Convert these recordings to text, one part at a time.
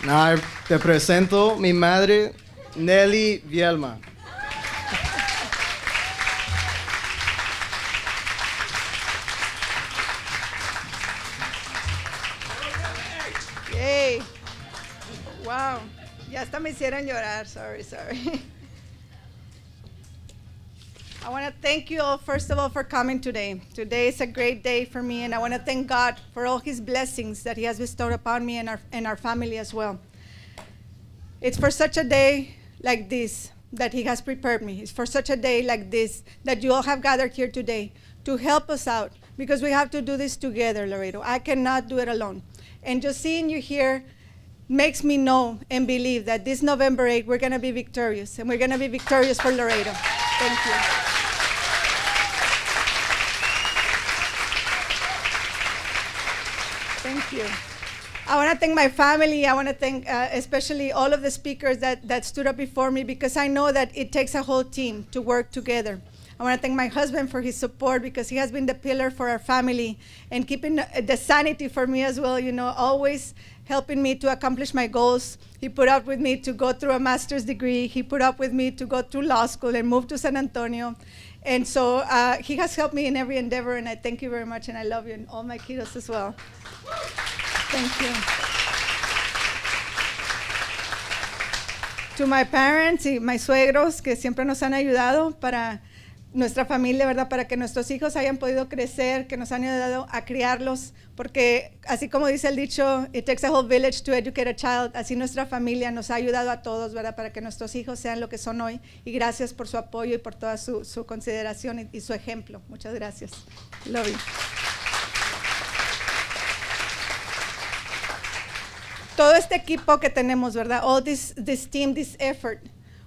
Now te presento mi madre, Nelly Vielma. Yay. Wow. Ya hasta me hicieron llorar. Sorry. I want to thank you all, first of all, for coming today. Today is a great day for me, and I want to thank God for all his blessings that he has bestowed upon me and our family as well. It's for such a day like this that he has prepared me. It's for such a day like this that you all have gathered here today to help us out, because we have to do this together, Laredo. I cannot do it alone. And just seeing you here makes me know and believe that this November 8th, we're going to be victorious, and we're going to be victorious for Laredo. Thank you. Thank you. I want to thank my family. I want to thank especially all of the speakers that stood up before me, because I know that it takes a whole team to work together. I want to thank my husband for his support, because he has been the pillar for our family and keeping the sanity for me as well, always helping me to accomplish my goals. He put up with me to go through a master's degree. He put up with me to go through law school and move to San Antonio. And so he has helped me in every endeavor, and I thank you very much, and I love you, and all my kiddos as well. Thank you. To my parents y my suegros, que siempre nos han ayudado para nuestra familia, ¿verdad? Para que nuestros hijos hayan podido crecer, que nos han ayudado a criarlos, porque así como dice el dicho, it takes a whole village to educate a child, así nuestra familia nos ha ayudado a todos, ¿verdad? Para que nuestros hijos sean lo que son hoy, y gracias por su apoyo y por toda su consideración y su ejemplo. Muchas gracias. Love you. Todo este equipo que tenemos, ¿verdad? All this team, this effort,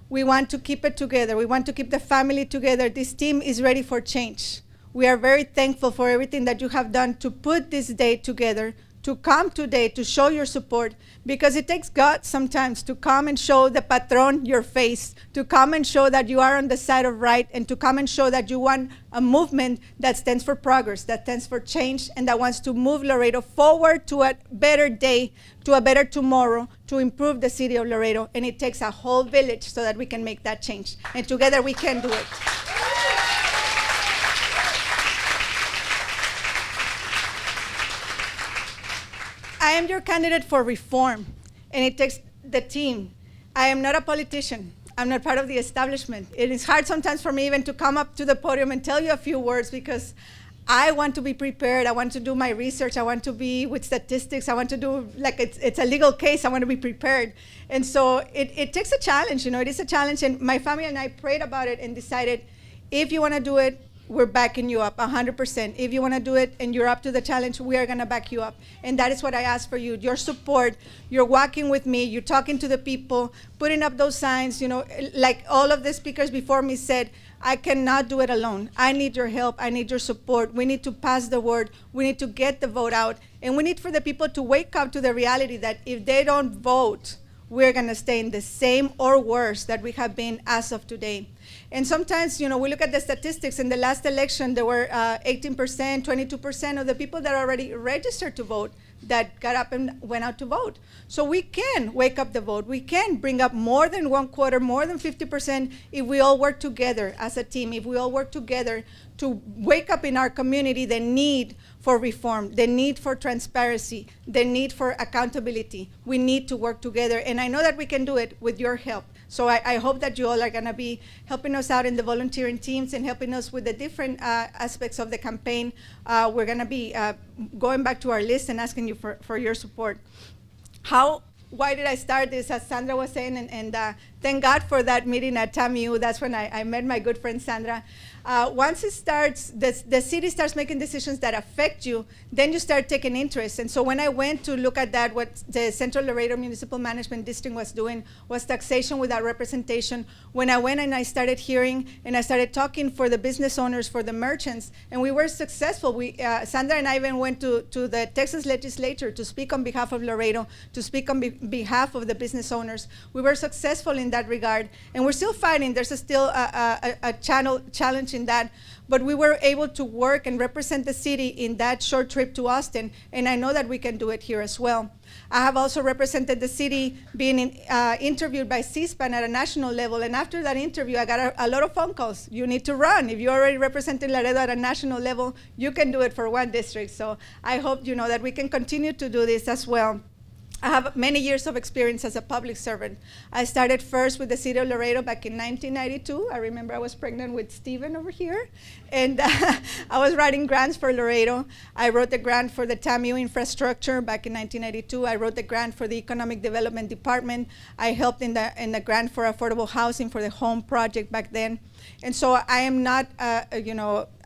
we want to keep it together. We want to keep the family together. This team is ready for change. We are very thankful for everything that you have done to put this day together, to come today to show your support, because it takes God sometimes to come and show the patron your face, to come and show that you are on the side of right, and to come and show that you want a movement that stands for progress, that stands for change, and that wants to move Laredo forward to a better day, to a better tomorrow, to improve the city of Laredo. And it takes a whole village so that we can make that change. And together we can do it. I am your candidate for reform, and it takes the team. I am not a politician. I'm not part of the establishment. It is hard sometimes for me even to come up to the podium and tell you a few words, because I want to be prepared. I want to do my research. I want to be with statistics. I want to do, like it's a legal case. I want to be prepared. And so it takes a challenge, it is a challenge. And my family and I prayed about it and decided, if you want to do it, we're backing you up 100%. If you want to do it and you're up to the challenge, we are going to back you up. And that is what I ask for you, your support. You're walking with me. You're talking to the people, putting up those signs. Like all of the speakers before me said, I cannot do it alone. I need your help. I need your support. We need to pass the word. We need to get the vote out. And we need for the people to wake up to the reality that if they don't vote, we're going to stay in the same or worse that we have been as of today. And sometimes, we look at the statistics. In the last election, there were 18%, 22% of the people that already registered to vote that got up and went out to vote. So we can wake up the vote. We can bring up more than 1/4, more than 50% if we all work together as a team, if we all work together to wake up in our community the need for reform, the need for transparency, the need for accountability. We need to work together. And I know that we can do it with your help. So I hope that you all are going to be helping us out in the volunteering teams and helping us with the different aspects of the campaign. We're going to be going back to our list and asking you for your support. Why did I start this? As Sandra was saying, and thank God for that meeting at TAMU. That's when I met my good friend Sandra. Once it starts, the city starts making decisions that affect you, then you start taking interest. And so when I went to look at that, what the Central Laredo Municipal Management District was doing was taxation without representation. When I went and I started hearing and I started talking for the business owners, for the merchants, and we were successful. Sandra and I even went to the Texas legislature to speak on behalf of Laredo, to speak on behalf of the business owners. We were successful in that regard, and we're still fighting. There's still a challenge challenge in that, but we were able to work and represent the city in that short trip to Austin, and I know that we can do it here as well. I have also represented the city being interviewed by C-SPAN at a national level, and after that interview, I got a lot of phone calls. You need to run. If you already represented Laredo at a national level, you can do it for one district. So I hope you know that we can continue to do this as well. I have many years of experience as a public servant. I started first with the city of Laredo back in 1992. I remember I was pregnant with Steven over here, and I was writing grants for Laredo. I wrote the grant for the TAMU infrastructure back in 1992. I wrote the grant for the Economic Development Department. I helped in the grant for affordable housing for the home project back then. And so I am not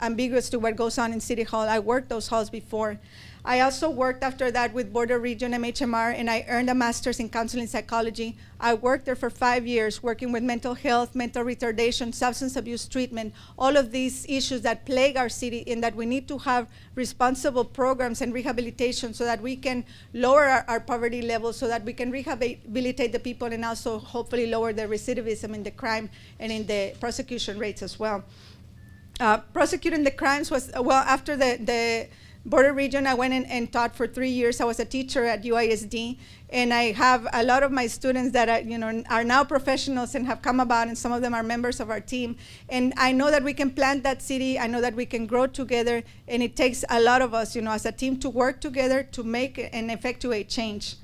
ambiguous to what goes on in City Hall. I worked those halls before. I also worked after that with Border Region MHMR, and I earned a master's in counseling psychology. I worked there for 5 years, working with mental health, mental retardation, substance abuse treatment, all of these issues that plague our city, in that we need to have responsible programs and rehabilitation so that we can lower our poverty levels, so that we can rehabilitate the people, and also hopefully lower the recidivism in the crime and in the prosecution rates as well. Prosecuting the crimes was, well, after the Border Region, I went in and taught for 3 years. I was a teacher at UISD, and I have a lot of my students that are now professionals and have come about, and some of them are members of our team. And I know that we can plant that city. I know that we can grow together, and it takes a lot of us, as a team, to work together to make and effectuate change.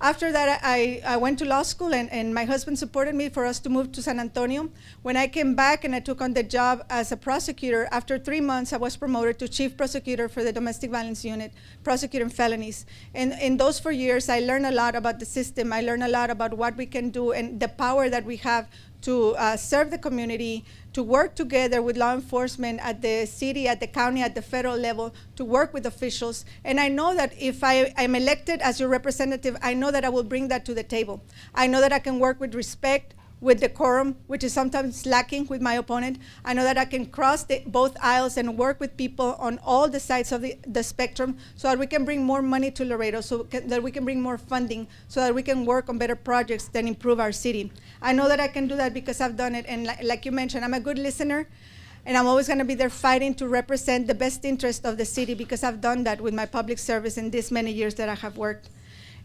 After that, I went to law school, and my husband supported me for us to move to San Antonio. When I came back and I took on the job as a prosecutor, after 3 months, I was promoted to chief prosecutor for the domestic violence unit, prosecuting felonies. And in those 4 years, I learned a lot about the system. I learned a lot about what we can do and the power that we have to serve the community, to work together with law enforcement at the city, at the county, at the federal level, to work with officials. And I know that if I am elected as your representative, I know that I will bring that to the table. I know that I can work with respect, with decorum, which is sometimes lacking with my opponent. I know that I can cross both aisles and work with people on all the sides of the spectrum, so that we can bring more money to Laredo, so that we can bring more funding, so that we can work on better projects that improve our city. I know that I can do that because I've done it, and like you mentioned, I'm a good listener, and I'm always gonna be there fighting to represent the best interest of the city, because I've done that with my public service in these many years that I have worked.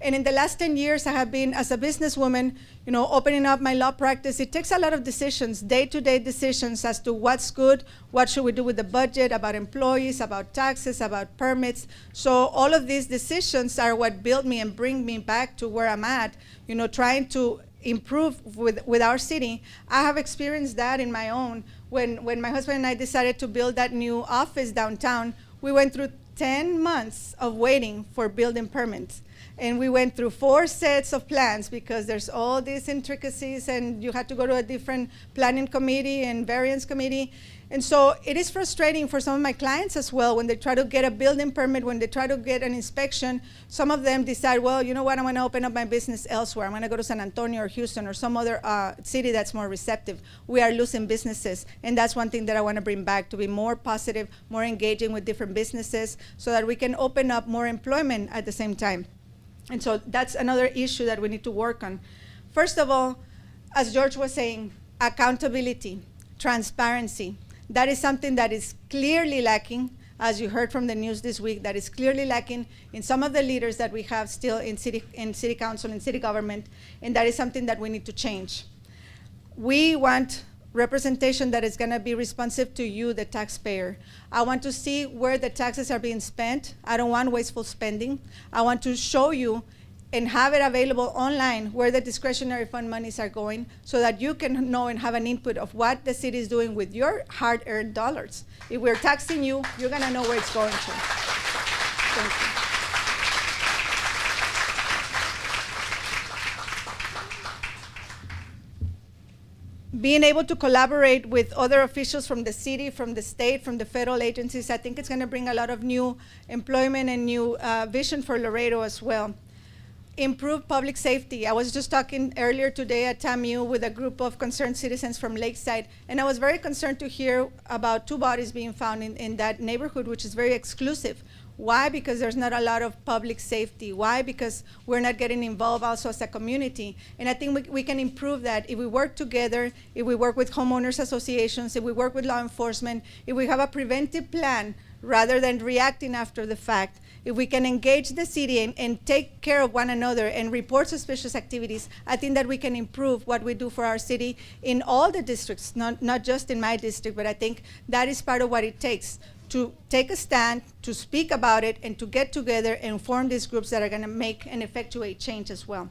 And in the last 10 years, I have been, as a businesswoman, opening up my law practice. It takes a lot of decisions, day-to-day decisions as to what's good, what should we do with the budget, about employees, about taxes, about permits. So all of these decisions are what built me and bring me back to where I'm at, trying to improve with our city. I have experienced that in my own. When my husband and I decided to build that new office downtown, we went through 10 months of waiting for building permits. And we went through 4 sets of plans, because there's all these intricacies, and you had to go to a different planning committee and variance committee. And so it is frustrating for some of my clients as well when they try to get a building permit, when they try to get an inspection. Some of them decide, well, you know what, I'm going to open up my business elsewhere. I'm going to go to San Antonio or Houston or some other city that's more receptive. We are losing businesses, and that's one thing that I want to bring back, to be more positive, more engaging with different businesses, so that we can open up more employment at the same time. And so that's another issue that we need to work on. First of all, as George was saying, accountability, transparency. That is something that is clearly lacking, as you heard from the news this week, that is clearly lacking in some of the leaders that we have still in city council and city government, and that is something that we need to change. We want representation that is going to be responsive to you, the taxpayer. I want to see where the taxes are being spent. I don't want wasteful spending. I want to show you and have it available online where the discretionary fund monies are going, so that you can know and have an input of what the city is doing with your hard-earned dollars. If we're taxing you, you're going to know where it's going to. Thank you. Being able to collaborate with other officials from the city, from the state, from the federal agencies, I think it's going to bring a lot of new employment and new vision for Laredo as well. improve public safety. I was just talking earlier today at TAMU with a group of concerned citizens from Lakeside, and I was very concerned to hear about 2 bodies being found in that neighborhood, which is very exclusive. Why? Because there's not a lot of public safety. Why? Because we're not getting involved also as a community. And I think we can improve that if we work together, if we work with homeowners associations, if we work with law enforcement, if we have a preventive plan rather than reacting after the fact. If we can engage the city and take care of one another and report suspicious activities, I think that we can improve what we do for our city in all the districts, not just in my district, but I think that is part of what it takes to take a stand, to speak about it, and to get together and form these groups that are going to make and effectuate change as well.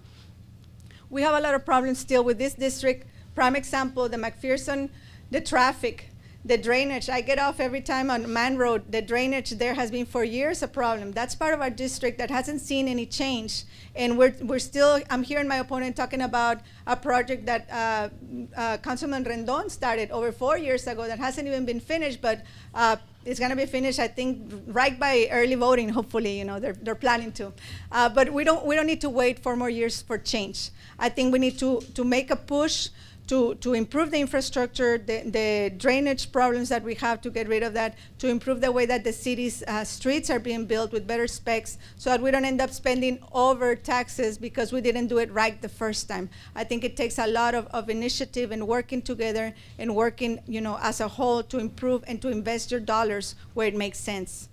We have a lot of problems still with this district. Prime example, the McPherson, the traffic. The drainage, I get off every time on Man Road. The drainage there has been for years a problem. That's part of our district that hasn't seen any change. And we're still, I'm hearing my opponent talking about a project that Councilman Rendon started over 4 years ago that hasn't even been finished, but it's gonna be finished, I think, right by early voting, hopefully, they're planning to. But we don't need to wait 4 more years for change. I think we need to make a push to improve the infrastructure, the drainage problems that we have, to get rid of that, to improve the way that the city's streets are being built with better specs so that we don't end up spending over taxes because we didn't do it right the first time. I think it takes a lot of initiative and working together and working as a whole to improve and to invest your dollars where it makes sense.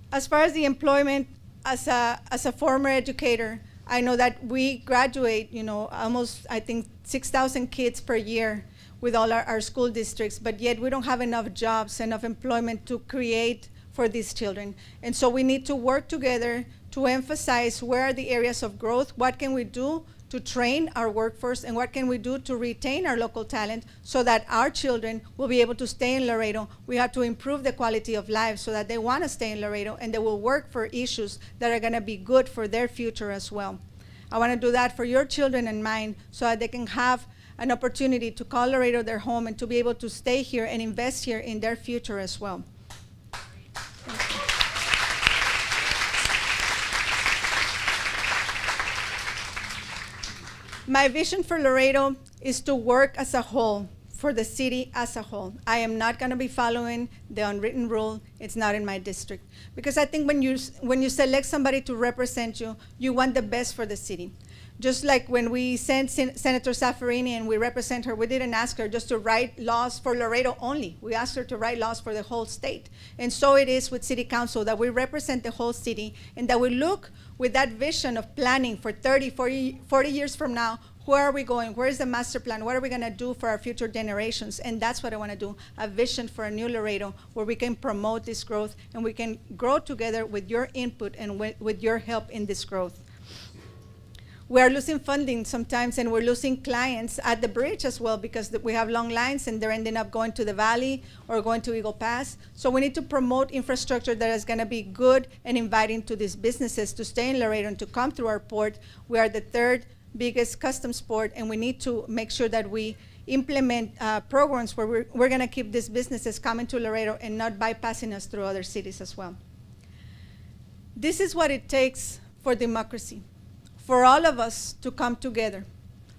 As far as the employment, as a former educator, I know that we graduate, almost, I think, 6,000 kids per year with all our school districts, but yet we don't have enough jobs, enough employment to create for these children. And so we need to work together to emphasize where are the areas of growth, what can we do to train our workforce, and what can we do to retain our local talent so that our children will be able to stay in Laredo. We have to improve the quality of life so that they want to stay in Laredo and they will work for issues that are going to be good for their future as well. I want to do that for your children and mine so that they can have an opportunity to call Laredo their home and to be able to stay here and invest here in their future as well. My vision for Laredo is to work as a whole, for the city as a whole. I am not going to be following the unwritten rule. It's not in my district. Because I think when you select somebody to represent you, you want the best for the city. Just like when we sent Senator Zaffarini and we represent her, we didn't ask her just to write laws for Laredo only. We asked her to write laws for the whole state. And so it is with City Council, that we represent the whole city and that we look with that vision of planning for 30, 40 years from now. Where are we going? Where is the master plan? What are we going to do for our future generations? And that's what I want to do, a vision for a new Laredo where we can promote this growth and we can grow together with your input and with your help in this growth. We are losing funding sometimes, and we're losing clients at the bridge as well because we have long lines and they're ending up going to the valley or going to Eagle Pass. So we need to promote infrastructure that is going to be good and inviting to these businesses to stay in Laredo and to come through our port. We are the 3rd biggest customs port, and we need to make sure that we implement programs where we're going to keep these businesses coming to Laredo and not bypassing us through other cities as well. This is what it takes for democracy. For all of us to come together,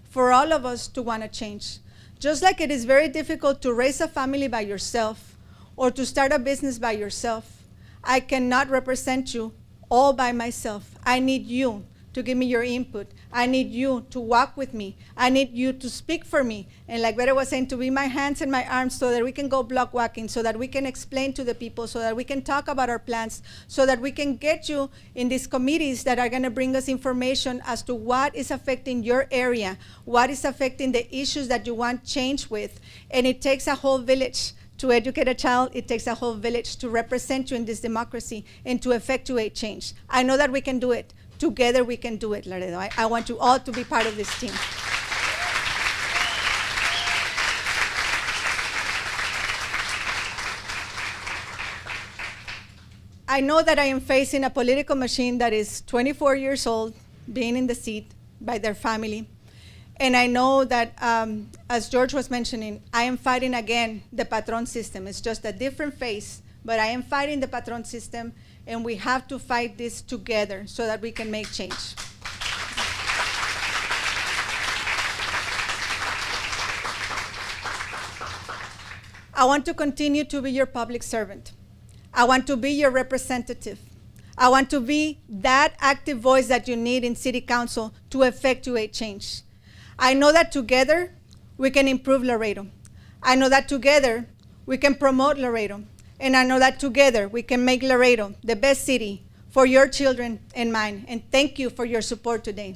for all of us to want to change. Just like it is very difficult to raise a family by yourself or to start a business by yourself, I cannot represent you all by myself. I need you to give me your input. I need you to walk with me. I need you to speak for me. And like Vera was saying, to be my hands and my arms so that we can go block walking, so that we can explain to the people, so that we can talk about our plans, so that we can get you in these committees that are going to bring us information as to what is affecting your area, what is affecting the issues that you want change with. And it takes a whole village to educate a child. It takes a whole village to represent you in this democracy and to effectuate change. I know that we can do it. Together we can do it, Laredo. I want you all to be part of this team. I know that I am facing a political machine that is 24 years old, being in the seat by their family. And I know that, as George was mentioning, I am fighting again the patron system. It's just a different face but I am fighting the patron system, and we have to fight this together so that we can make change. I want to continue to be your public servant. I want to be your representative. I want to be that active voice that you need in City Council to effectuate change. I know that together we can improve Laredo. I know that together we can promote Laredo. And I know that together we can make Laredo the best city for your children and mine. And thank you for your support today.